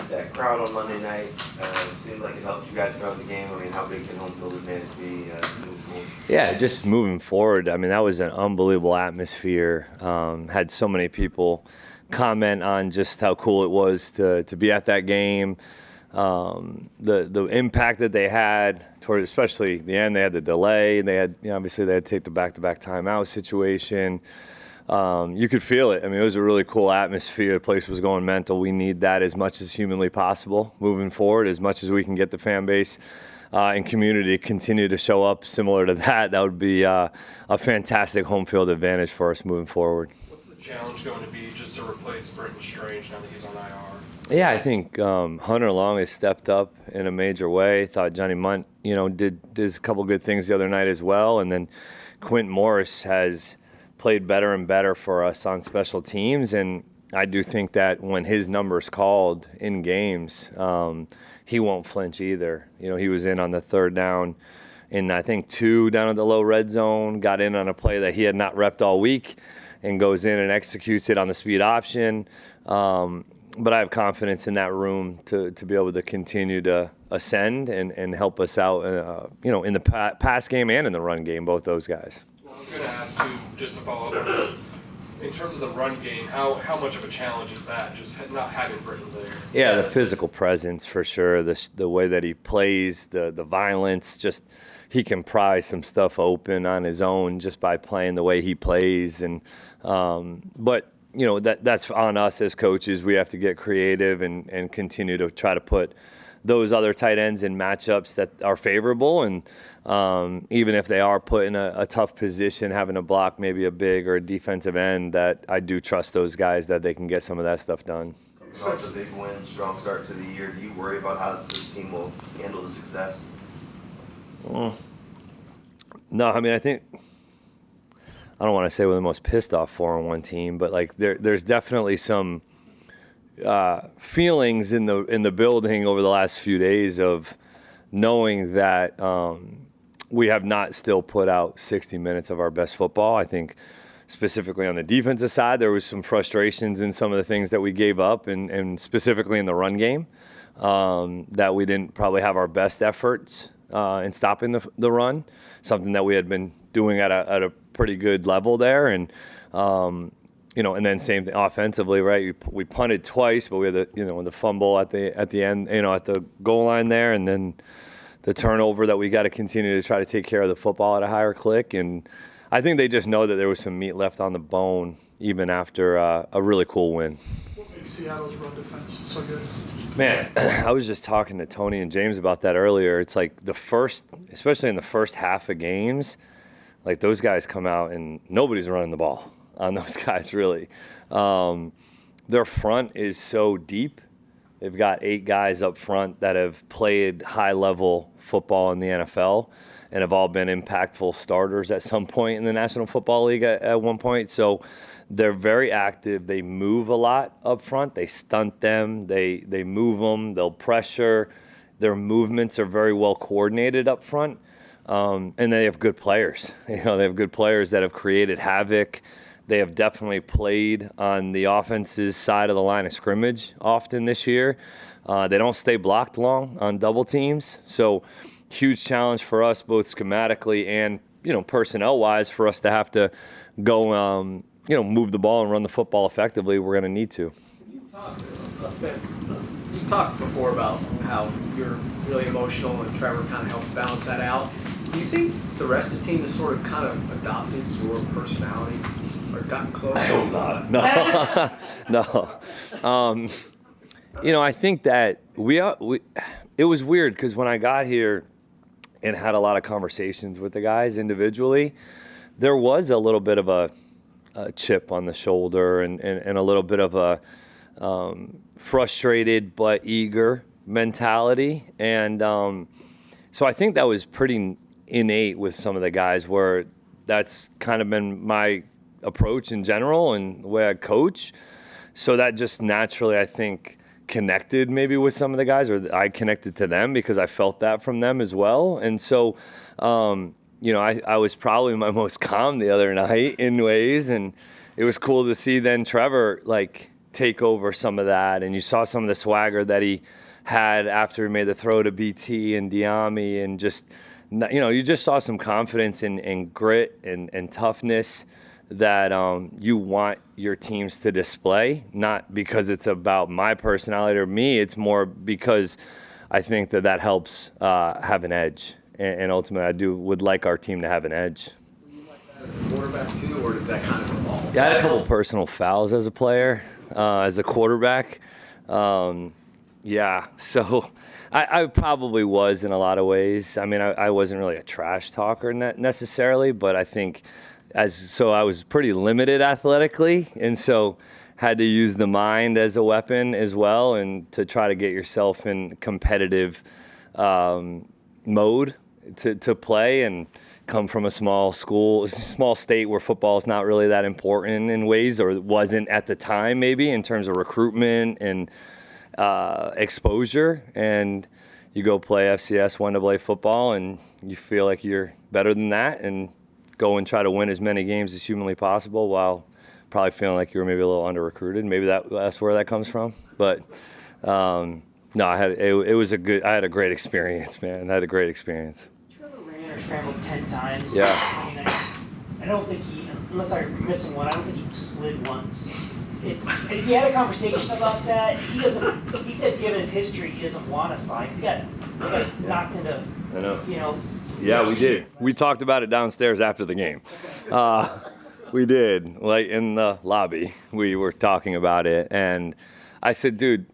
That crowd on Monday night seemed like it helped you guys throughout the game. I mean, how big can Homefield advantage be moving forward? Yeah, just moving forward. I mean, that was an unbelievable atmosphere. Had so many people comment on just how cool it was to be at that game. The impact that they had toward, especially the end, they had the delay. They had, obviously they had to take the back-to-back timeout situation. You could feel it. I mean, it was a really cool atmosphere. The place was going mental. We need that as much as humanly possible moving forward, as much as we can get the fan base and community to continue to show up similar to that. That would be a fantastic home field advantage for us moving forward. What's the challenge going to be just to replace Britton Strange now that he's on IR? Yeah, I think Hunter Long has stepped up in a major way. Thought Johnny Munt, did a couple good things the other night as well. And then Quint Morris has played better and better for us on special teams. And I do think that when his number's called in games, he won't flinch either. He was in on the third down in, I think, 2 down at the low red zone, got in on a play that he had not repped all week and goes in and executes it on the speed option. But I have confidence in that room to be able to continue to ascend and help us out, in the pass game and in the run game, both those guys. Well, I was going to ask you, just to follow up on that, in terms of the run game, how much of a challenge is that, just not having Britton there? Yeah, the physical presence for sure, the way that he plays, the violence, just he can pry some stuff open on his own just by playing the way he plays. And but that's on us as coaches. We have to get creative and continue to try to put those other tight ends in matchups that are favorable. And even if they are put in a tough position, having to block maybe a big or a defensive end, that I do trust those guys that they can get some of that stuff done. It's a big win, strong start to the year. Do you worry about how this team will handle the success? No, I mean, I think, I don't want to say we're the most pissed off 4-1 team, but like there's definitely some feelings in the building over the last few days of knowing that we have not still put out 60 minutes of our best football. I think specifically on the defensive side, there was some frustrations in some of the things that we gave up, and specifically in the run game, that we didn't probably have our best efforts in stopping the run, something that we had been doing at a pretty good level there. And and then same thing offensively, right? We punted twice, but we had the fumble at the end, at the goal line there, and then the turnover that we got to continue to try to take care of the football at a higher click. And I think they just know that there was some meat left on the bone even after a really cool win. What makes Seattle's run defense so good? Man, I was just talking to Tony and James about that earlier. It's like especially in the first half of games, like those guys come out and nobody's running the ball on those guys, really. Their front is so deep. They've got 8 guys up front that have played high-level football in the NFL and have all been impactful starters at some point in the National Football League at one point. So they're very active. They move a lot up front. They stunt them. They move them. They'll pressure. Their movements are very well coordinated up front. And they have good players. They have good players that have created havoc. They have definitely played on the offense's side of the line of scrimmage often this year. They don't stay blocked long on double teams. So huge challenge for us, both schematically and, personnel-wise, for us to have to go, move the ball and run the football effectively. We're going to need to. You talked before about how you're really emotional and Trevor kind of helps balance that out. Do you think the rest of the team has sort of kind of adopted your personality or gotten close? I hope not. No. I think that it was weird because when I got here and had a lot of conversations with the guys individually, there was a little bit of a chip on the shoulder and a little bit of a frustrated but eager mentality. And so I think that was pretty innate with some of the guys, where that's kind of been my approach in general and the way I coach. So that just naturally, I think, connected maybe with some of the guys, or I connected to them because I felt that from them as well. And so, I was probably my most calm the other night in ways, and it was cool to see then Trevor, like, take over some of that, and you saw some of the swagger that he had after he made the throw to BT and Diami, and just, you just saw some confidence and grit and toughness that you want your teams to display, not because it's about my personality or me. It's more because I think that helps have an edge, and ultimately would like our team to have an edge. Were you like that as a quarterback too, or did that kind of evolve? Yeah, I had a couple personal fouls as a player, as a quarterback. Yeah, so I probably was in a lot of ways. I mean, I wasn't really a trash talker necessarily, but I think I was pretty limited athletically, and so had to use the mind as a weapon as well, and to try to get yourself in competitive mode to play, and come from a small state where football is not really that important in ways, or wasn't at the time maybe in terms of recruitment and exposure. And you go play FCS 1AA football, and you feel like you're better than that, and go and try to win as many games as humanly possible, while probably feeling like you were maybe a little under-recruited. Maybe that's where that comes from. But no, I had a great experience, man. I had a great experience. Trevor ran or scrambled 10 times. Yeah. I mean, I don't think unless I'm missing one, I don't think he slid once. If you had a conversation about that, he said given his history, he doesn't want to slide. He got knocked into, I know. Yeah, we did. We talked about it downstairs after the game. We did, like in the lobby. We were talking about it, and I said, dude,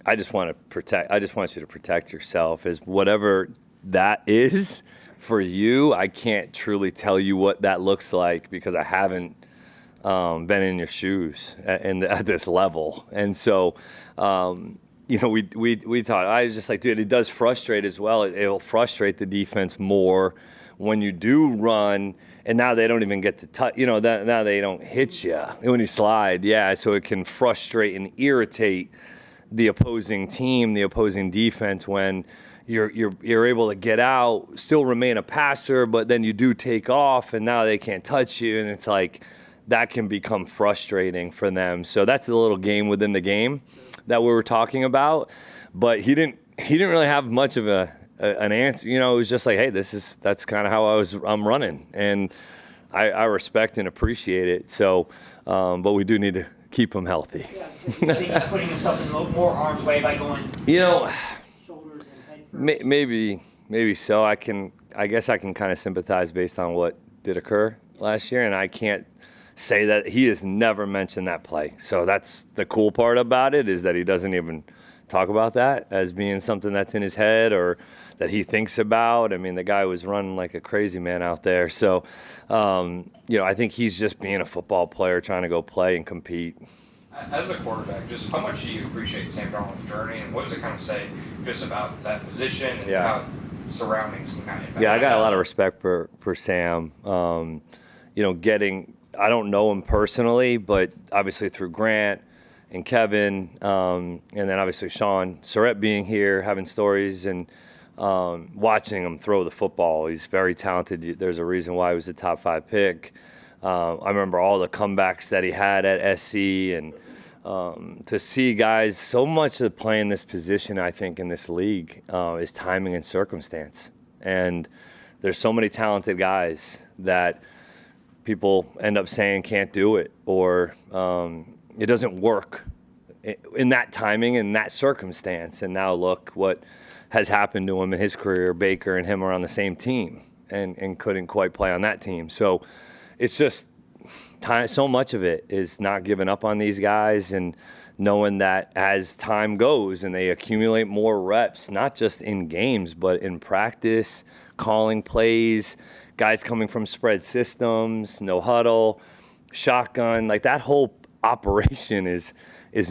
I just want you to protect yourself. As whatever that is for you, I can't truly tell you what that looks like, because I haven't been in your shoes at this level. And so, we talked. I was just like, dude, it does frustrate as well. It'll frustrate the defense more when you do run, and now they don't even get to touch. Now they don't hit you when you slide. Yeah, so it can frustrate and irritate the opposing team, the opposing defense, when you're able to get out, still remain a passer, but then you do take off, and now they can't touch you, and it's like that can become frustrating for them. So that's the little game within the game that we were talking about. But he didn't really have much of an answer. It was just like, hey, that's kind of how I'm running, and I respect and appreciate it. So, but we do need to keep him healthy. Yeah, I think he's putting himself in more harm's way by going. Shoulders and head first. Maybe so. I guess I can kind of sympathize based on what did occur last year, and I can't say that he has never mentioned that play. So that's the cool part about it, is that he doesn't even talk about that as being something that's in his head or that he thinks about. I mean, the guy was running like a crazy man out there. So, I think he's just being a football player trying to go play and compete. As a quarterback, just how much do you appreciate Sam Darnold's journey, and what does it kind of say just about that position and how surroundings can kind of impact? Yeah, I got a lot of respect for Sam. I don't know him personally, but obviously through Grant and Kevin, and then obviously Sean Surratt being here, having stories, and watching him throw the football. He's very talented. There's a reason why he was a top 5 pick. I remember all the comebacks that he had at SC, and to see guys, so much of playing this position, I think, in this league is timing and circumstance. And there's so many talented guys that people end up saying can't do it, or it doesn't work in that timing and that circumstance. And now look what has happened to him in his career. Baker and him are on the same team and couldn't quite play on that team. So it's just time. So much of it is not giving up on these guys, and knowing that as time goes and they accumulate more reps, not just in games, but in practice, calling plays, guys coming from spread systems, no huddle, shotgun, like that whole operation is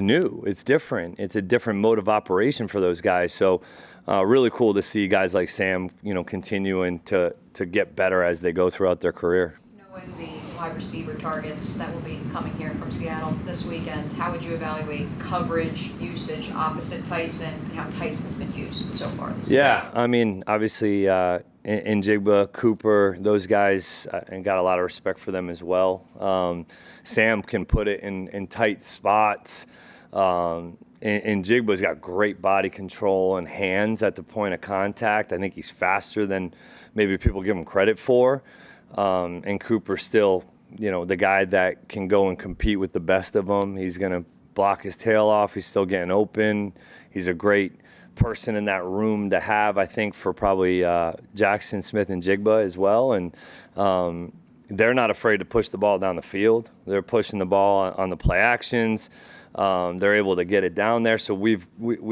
new. It's different. It's a different mode of operation for those guys. So really cool to see guys like Sam, continuing to get better as they go throughout their career. Knowing the wide receiver targets that will be coming here from Seattle this weekend, how would you evaluate coverage usage opposite Tyson, and how Tyson's been used so far this year? Yeah, I mean, obviously, Njigba, Cooper, those guys, and got a lot of respect for them as well. Sam can put it in tight spots. And Njigba's got great body control and hands at the point of contact. I think he's faster than maybe people give him credit for. And Cooper's still, the guy that can go and compete with the best of them. He's going to block his tail off. He's still getting open. He's a great person in that room to have, I think, for probably Jackson, Smith, and Jigba as well. And they're not afraid to push the ball down the field. They're pushing the ball on the play actions. They're able to get it down there. So we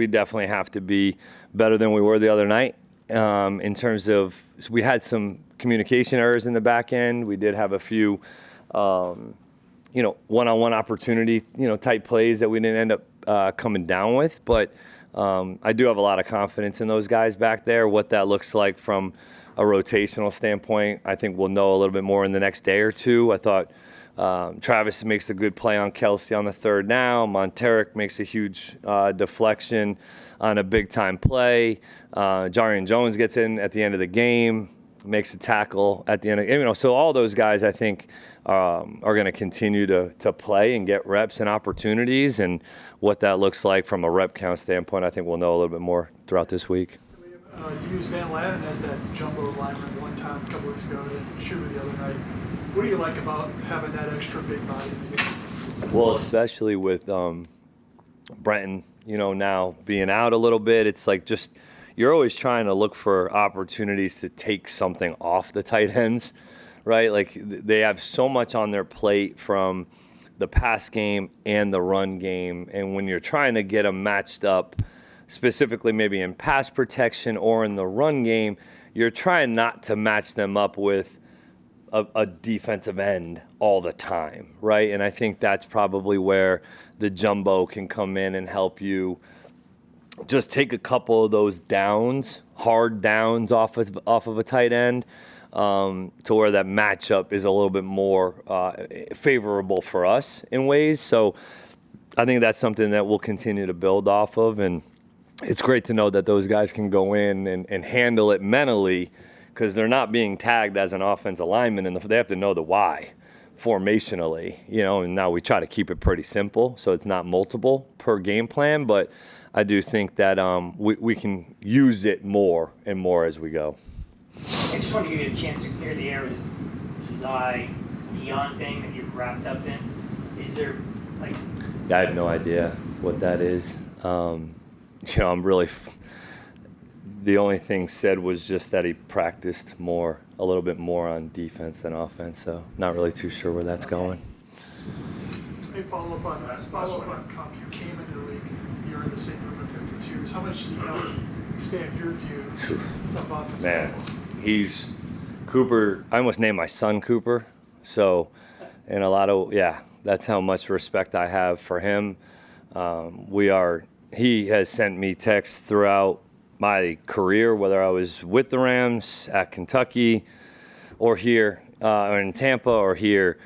definitely have to be better than we were the other night in terms of we had some communication errors in the back end. We did have a few, one-on-one opportunity, type plays that we didn't end up coming down with. But I do have a lot of confidence in those guys back there. What that looks like from a rotational standpoint, I think we'll know a little bit more in the next day or two. I thought Travis makes a good play on Kelsey on the third down. Monteric makes a huge deflection on a big-time play. Jarian Jones gets in at the end of the game, makes a tackle at the end of so all those guys, I think, are going to continue to play and get reps and opportunities. And what that looks like from a rep count standpoint, I think we'll know a little bit more throughout this week. You used Van Latten as that jumbo lineman one time a couple weeks ago and Schumer the other night. What do you like about having that extra big body in the game? Well, especially with Brenton, now being out a little bit, it's like just you're always trying to look for opportunities to take something off the tight ends, right? Like they have so much on their plate from the pass game and the run game. And when you're trying to get them matched up, specifically maybe in pass protection or in the run game, you're trying not to match them up with a defensive end all the time, right? And I think that's probably where the jumbo can come in and help you just take a couple of those downs, hard downs off of a tight end, to where that matchup is a little bit more favorable for us in ways. So I think that's something that we'll continue to build off of. And it's great to know that those guys can go in and handle it mentally, because they're not being tagged as an offensive lineman, and they have to know the why formationally, and now we try to keep it pretty simple so it's not multiple per game plan, but I do think that we can use it more and more as we go. I just want to give you a chance to clear the air with this Dion thing that you're wrapped up in. Is there, I have no idea what that is. I'm really... The only thing said was just that he practiced a little bit more on defense than offense, so not really too sure where that's going. Hey, follow up on Kupp. You came into the league, you're in the same room with him for 2 years. How much did he help expand your view of offense? Man, he's Cooper. I almost named my son Cooper, so and that's how much respect I have for him. He has sent me texts throughout my career, whether I was with the Rams, at Kentucky, or here, or in Tampa, or here,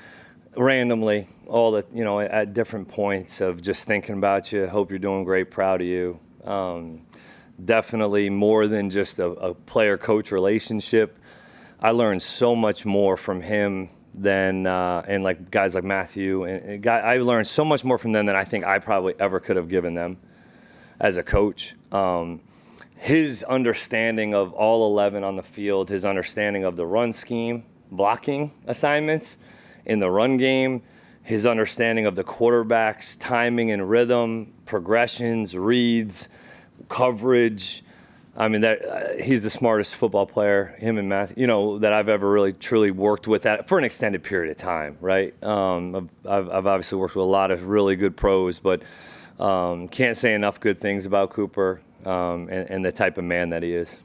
randomly, at different points of just thinking about you, hope you're doing great, proud of you. Definitely more than just a player-coach relationship. I learned so much more from him than, and like guys like Matthew, I learned so much more from them than I think I probably ever could have given them as a coach. His understanding of all 11 on the field, his understanding of the run scheme, blocking assignments in the run game, his understanding of the quarterback's timing and rhythm, progressions, reads, coverage. I mean, he's the smartest football player, him and Matthew, that I've ever really truly worked with for an extended period of time, right? I've obviously worked with a lot of really good pros, but can't say enough good things about Cooper. And the type of man that he is.